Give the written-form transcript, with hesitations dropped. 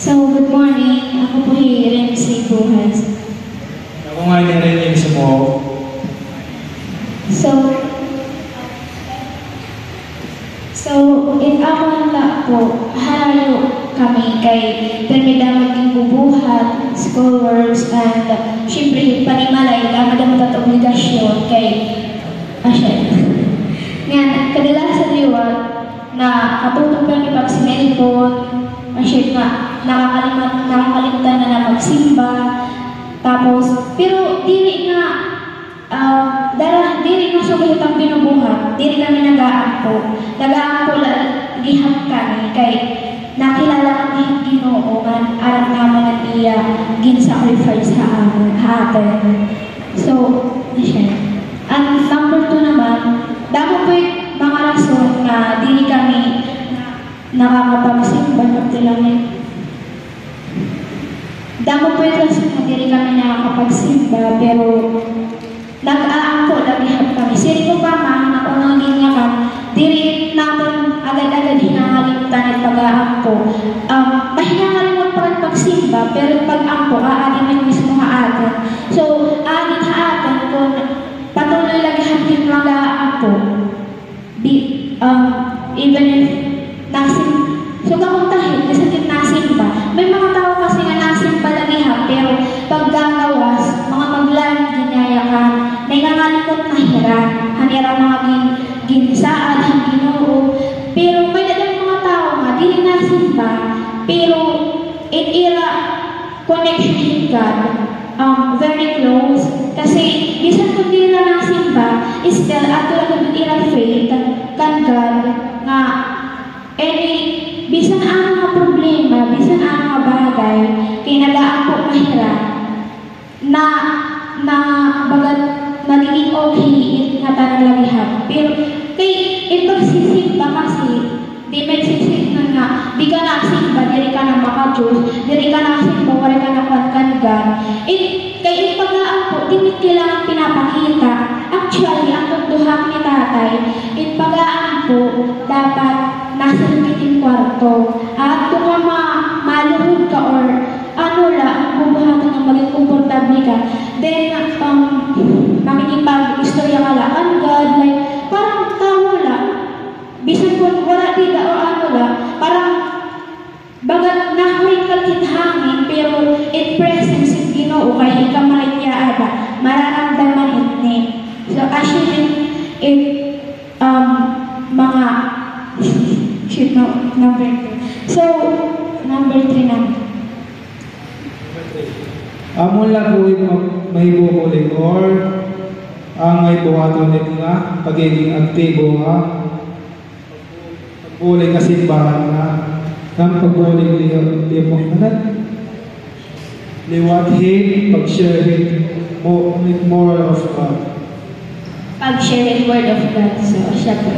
So, good morning. Ako po si Renzi Buhas. Ako nga narinig sa mo. In amon na po, halayo kami kay permida maging bubuhat, schoolworks, and syempre panimalay, damadamot at obligasyon kay asya. Ngayon, kadalasan liwat na katutong kami pagsimelikon, asya nga, nakakalimutan na magsimba, tapos, pero dili nga, dili nga sulit ang binubuhat, dili kami nag-aampo lihap kami, kay nakilala kami yung Ginoo, alam naman na iya, gin-sacrifice sa atin. So, asya. And number 2 naman, damo po yung mga rason na dili kami nakakapagsimba na tilang damo po yung rason na dili kami nakakapagsimba, pero nag-aangko, naghihap kami. Siri ko pa man, na unang linya ka, dili natin agad-agad hinangalimutan at pag-aangko. Mahinangalimutan pa rin pagsimba, pero pag-aangko, aaling na mismo atin. So, aaling atin kung patuloy lagi hanggang mag-aangko. Even if so kung tahit, kasi nasimba. May mga tao kasi nga nasimba lagi ha, pero pag gagawas, mga maglan, ginayakan, nangangalikot na hanira mga ginisaan, ang Ginoo. Pero may dalang mga tao nga, dili nasimba, pero in era connection with God, very close. Kasi, bisan kung dili na nasimba, still, ato lang era faith, kan God, nga, bisan ang mga problema, bisan ang mga bagay, kay nagaan po mahirap, na bagat nagiging okay nga tanong lagihan. Pero kay ito sisimba kasi, di may sisimba nga, di ka nasimba, diri ka na maka-Diyos, diri ka nasimba, wala ka na kwan-kan-gan. Kay yung paglaan po, di kailangan pinapakita. Actually, ang tunduhak ni tatay, yung paglaan po, dapat nasa likiting kwarto. At kung maluhod ka or ano lang, bubuhatan ng maging komportable ka, then makikipag-istorya ka lang, ang God, like, parang tawa lang. Bisan kung wala dita o ano lang, parang bagat nahuring ka hangin, pero in presence of Ginoo, kaya ikaw makikiyaada, mararamdaman it. So, actually, mga number 2. So, number 3 na. Amon lang po may bukuling or ang may buhaton nito nga pagiging aktibo nga pagbuling na simbahan nga ng pagbuling liwathin, pag-sharing moral of God. Pag-sharing word of God. So, siya po.